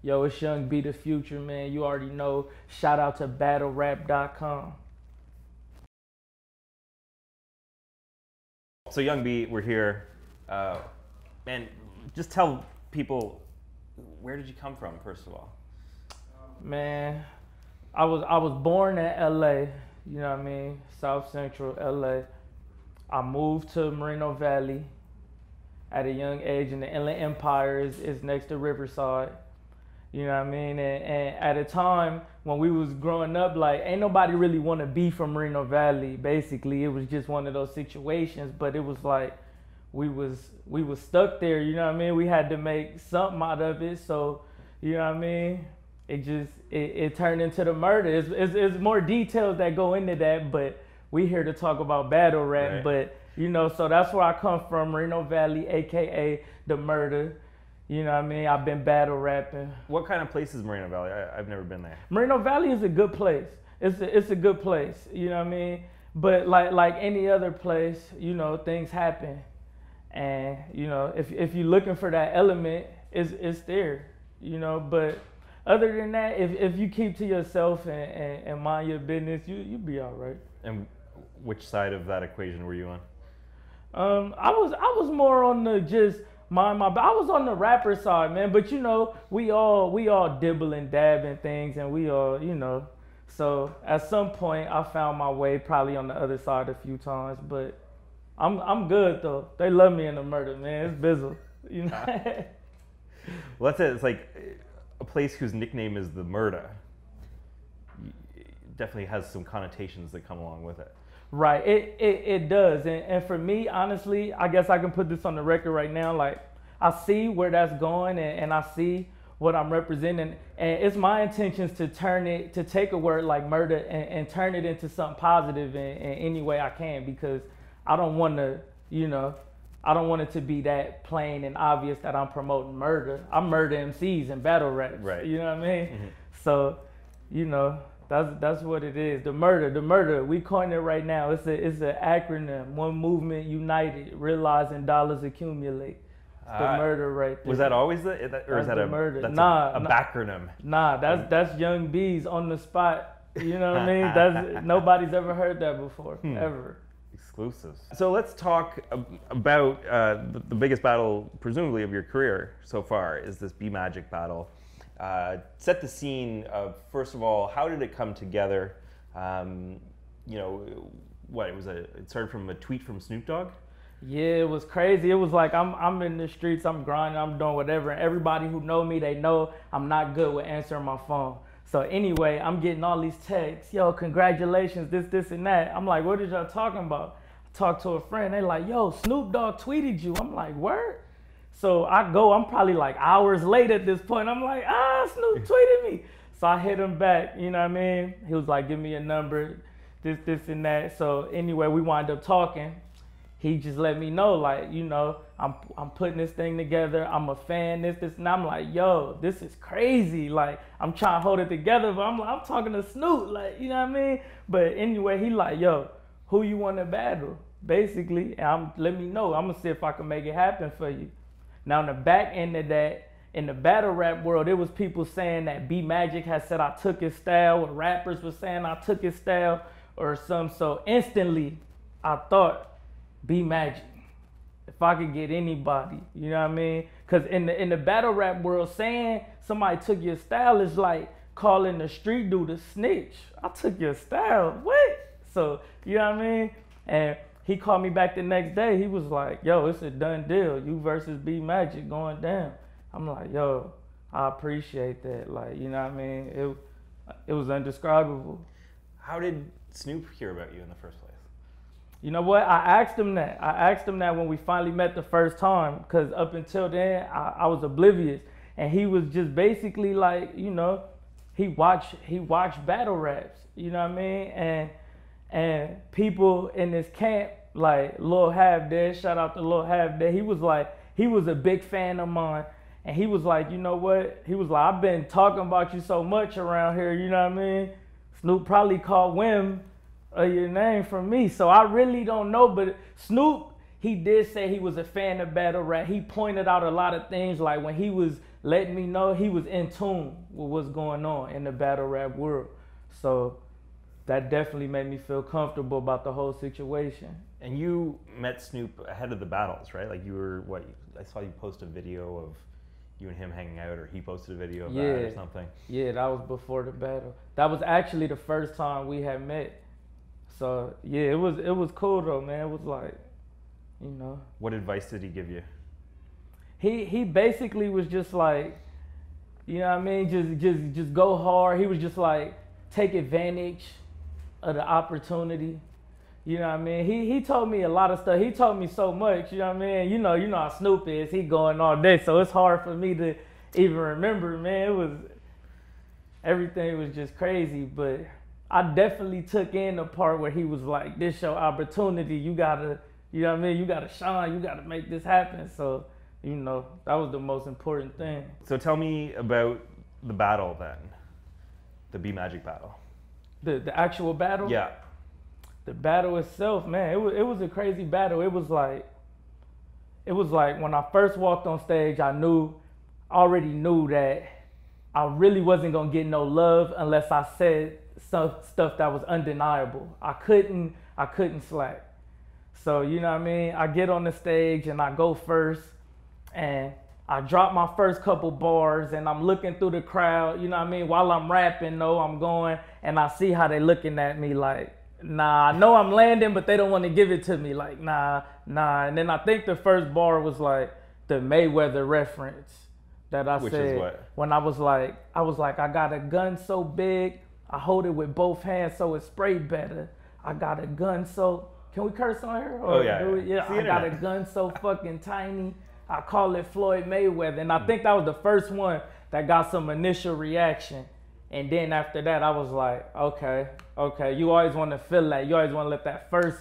Yo, it's Young B the Future, man. You already know. Shout out to BattleRap.com. So Young B, we're here. Man, just tell people, where did you come from, first of all? Man, I was born in LA, you know what I mean? South Central LA. I moved to Moreno Valley at a young age, and the Inland Empire is next to Riverside. You know what I mean? And at a time when we was growing up, like, ain't nobody really want to be from Moreno Valley, basically. It was just one of those situations, but it was like we was stuck there, you know what I mean? We had to make something out of it, so, you know what I mean? It turned into the murder. It's more details that go into that, but we here to talk about battle rap, right. But, you know, so that's where I come from, Moreno Valley, AKA the murder. You know what I mean? I've been battle rapping. What kind of place is Moreno Valley? I've never been there. Moreno Valley is a good place. It's a good place. You know what I mean? But like any other place, you know, things happen, and you know, if you're looking for that element, it's there. You know, but other than that, if you keep to yourself and mind your business, you'll be all right. And which side of that equation were you on? I was more on the just. I was on the rapper side, man, but you know, we all dibble and dab and things, and we all, you know, so at some point I found my way probably on the other side a few times, but I'm good though. They love me in the murder, man. It's Bizzle, you know. Well, that's it. It's like a place whose nickname is the murder. It definitely has some connotations that come along with it. Right, it does, and for me, honestly, I guess I can put this on the record right now. Like, I see where that's going, and I see what I'm representing, and it's my intentions to take a word like murder and turn it into something positive in any way I can, because I don't want to, you know, I don't want it to be that plain and obvious that I'm promoting murder. I'm murder MCs and battle raps, right? You know what I mean? Mm-hmm. So, you know. That's what it is. The murder. We coined it right now. It's an acronym. One movement united, realizing dollars accumulate. It's the murder right there. Was that always or is that a murder? That's nah, a backronym? Nah, that's Young B's on the spot. You know what I mean? That's nobody's ever heard that before, ever. Exclusives. So let's talk about the biggest battle, presumably, of your career so far. Is this B Magic battle? Set the scene of, first of all, how did it come together? You know, it started from a tweet from Snoop Dogg? Yeah, it was crazy. It was like I'm in the streets, I'm grinding, I'm doing whatever. And everybody who know me, they know I'm not good with answering my phone. So anyway, I'm getting all these texts. Yo, congratulations, this, and that. I'm like, what are y'all talking about? I talked to a friend. They like, yo, Snoop Dogg tweeted you. I'm like, word? So I go, I'm probably like hours late at this point. I'm like, Snoop tweeted me. So I hit him back, you know what I mean? He was like, give me a number, this, and that. So anyway, we wind up talking. He just let me know, like, you know, I'm putting this thing together. I'm a fan, this, and I'm like, yo, this is crazy. Like, I'm trying to hold it together, but I'm talking to Snoop, like, you know what I mean? But anyway, he like, yo, who you want to battle? Basically, and let me know. I'm going to see if I can make it happen for you. Now, on the back end of that, in the battle rap world, there was people saying that B Magic had said I took his style, or rappers were saying I took his style, or something. So instantly, I thought, B Magic. If I could get anybody, you know what I mean? Because in the battle rap world, saying somebody took your style is like calling the street dude a snitch. I took your style, what? So, you know what I mean? And he called me back the next day. He was like, yo, it's a done deal. You versus B Magic going down. I'm like, yo, I appreciate that. Like, you know what I mean? It was indescribable. How did Snoop hear about you in the first place? You know what? I asked him that when we finally met the first time, because up until then, I was oblivious. And he was just basically like, you know, he watched battle raps, you know what I mean? And people in this camp, like Lil Half Dead, shout out to Lil Half Dead, he was a big fan of mine. And he was like, you know what? He was like, I've been talking about you so much around here, you know what I mean? Snoop probably called whim of your name from me. So I really don't know, but Snoop, he did say he was a fan of battle rap. He pointed out a lot of things, like when he was letting me know he was in tune with what's going on in the battle rap world. So that definitely made me feel comfortable about the whole situation. And you met Snoop ahead of the battles, right? Like you were, what, I saw you post a video of you and him hanging out, or he posted a video of that or something. Yeah, that was before the battle. That was actually the first time we had met. So yeah, it was cool though, man. It was like, you know. What advice did he give you? He basically was just like, you know what I mean, just go hard. He was just like, take advantage of the opportunity. You know what I mean? He told me a lot of stuff. He told me so much, you know what I mean? You know how Snoop is. He going all day, so it's hard for me to even remember, man. Everything was just crazy, but I definitely took in the part where he was like, this your opportunity. You gotta, you know what I mean? You gotta shine. You gotta make this happen. So, you know, that was the most important thing. So tell me about the battle then, the B Magic battle. The actual battle? Yeah. The battle itself, man, it was a crazy battle. It was like when I first walked on stage, I already knew that I really wasn't gonna get no love unless I said some stuff that was undeniable. I couldn't slack. So, you know what I mean? I get on the stage and I go first and I drop my first couple bars and I'm looking through the crowd, you know what I mean? While I'm rapping though, I'm going and I see how they looking at me like, nah, I know I'm landing, but they don't want to give it to me. Like, nah. And then I think the first bar was like the Mayweather reference that I said. Which is what? When I was like, I got a gun so big, I hold it with both hands so it sprayed better. I got a gun so, can we curse on here? Oh yeah. Yeah, I got a gun so fucking tiny, I call it Floyd Mayweather. And I think that was the first one that got some initial reaction. And then after that, I was like, okay. You always want to feel that. You always want to let that first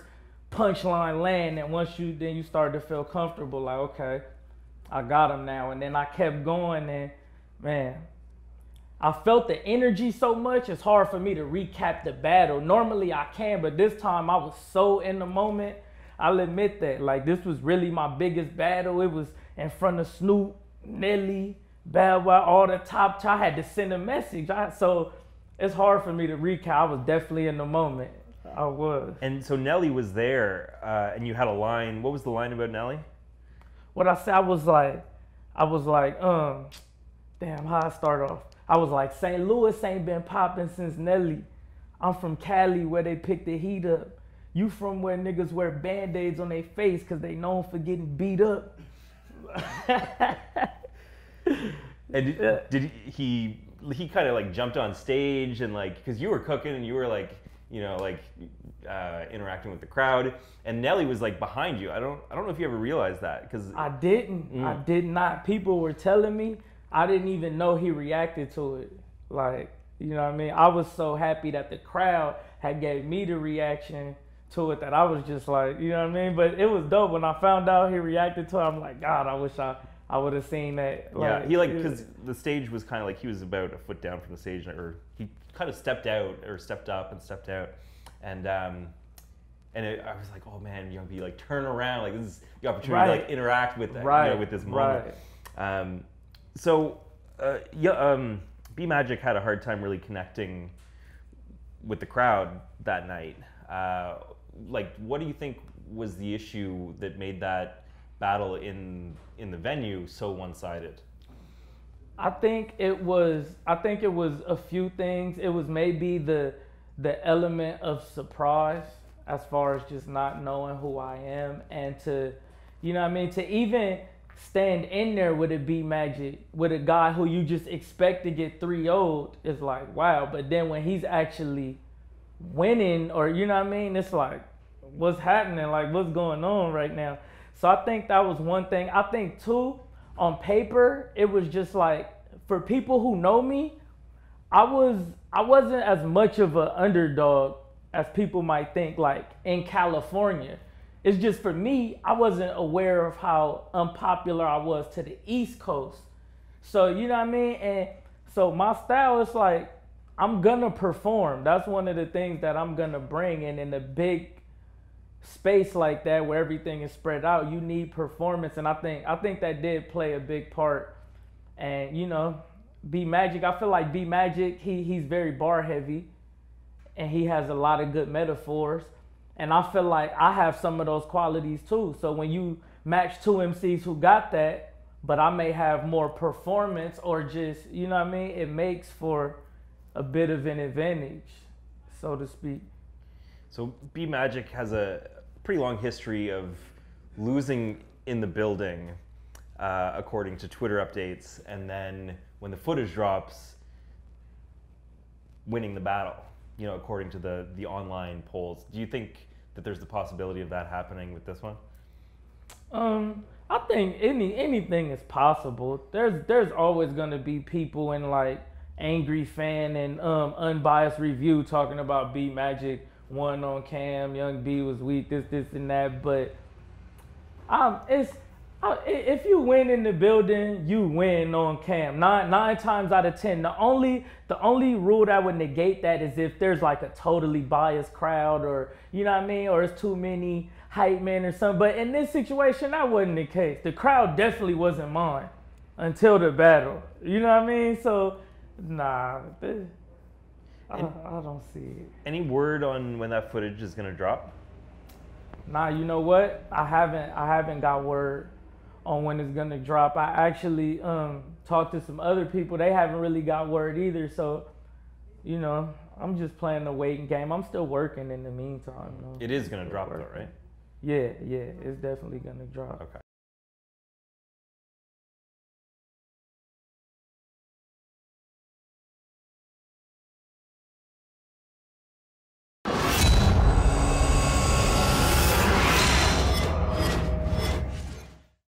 punchline land. And once then you start to feel comfortable, like, okay, I got him now. And then I kept going and man, I felt the energy so much. It's hard for me to recap the battle. Normally I can, but this time I was so in the moment. I'll admit that. Like, this was really my biggest battle. It was in front of Snoop, Nelly, Bad Boy, all the top. I had to send a message. So it's hard for me to recap. I was definitely in the moment. I was. And so Nelly was there, and you had a line. What was the line about Nelly? What I said, I was like, damn, how I start off. I was like, St. Louis ain't been popping since Nelly. I'm from Cali where they pick the heat up. You from where niggas wear Band-Aids on their face because they known for getting beat up. And did he kind of like jumped on stage and like, because you were cooking and you were like, you know, like interacting with the crowd, and Nelly was like behind you. I don't know if you ever realized that, because I didn't. I did not. People were telling me. I didn't even know he reacted to it. Like, you know what I mean? I was so happy that the crowd had gave me the reaction to it that I was just like, you know what I mean? But it was dope when I found out he reacted to it. I'm like, God, I wish I would have seen that. Like, yeah, he like, because the stage was kind of like, he was about a foot down from the stage, or he kind of stepped out, or stepped up and stepped out, and I was like, oh man, you know, be like, turn around, like this is the opportunity to like interact with that, you know, with this moment. So B Magic had a hard time really connecting with the crowd that night. Like, what do you think was the issue that made that battle in the venue so one-sided? I think it was a few things. It was maybe the element of surprise, as far as just not knowing who I am, and to, you know what I mean, to even stand in there with a B Magic, with a guy who you just expect to get 3-0'd, is like, wow. But then when he's actually winning, or, you know what I mean, it's like, what's happening? Like, what's going on right now? So I think that was one thing. I think too, on paper, it was just like, for people who know me, I wasn't as much of an underdog as people might think, like in California. It's just, for me, I wasn't aware of how unpopular I was to the East Coast. So, you know what I mean? And so my style is like, I'm gonna perform. That's one of the things that I'm gonna bring. And in a big space like that, where everything is spread out, you need performance. And I think that did play a big part And you know, B Magic, I feel like B Magic, he's very bar heavy, and he has a lot of good metaphors. And I feel like I have some of those qualities too. So when you match two MCs who got that, but I may have more performance or just, you know what I mean? It makes for a bit of an advantage, so to speak. So B Magic has a pretty long history of losing in the building, according to Twitter updates, and then when the footage drops, winning the battle, you know, according to the online polls. Do you think that there's the possibility of that happening with this one? I think anything is possible. There's always gonna be people in like angry fan and unbiased review talking about B Magic won on cam, Young B was weak, this and that. But if you win in the building, you win on cam. Nine times out of 10. The only rule that would negate that is if there's like a totally biased crowd, or you know what I mean, or it's too many hype men or something. But in this situation, that wasn't the case. The crowd definitely wasn't mine until the battle. You know what I mean? So nah, I don't see it. Any word on when that footage is gonna drop? Nah, you know what? I haven't got word on when it's gonna drop. I actually talked to some other people. They haven't really got word either. So, you know, I'm just playing the waiting game. I'm still working in the meantime. You know? It is gonna drop though, right? Yeah, it's definitely gonna drop. Okay.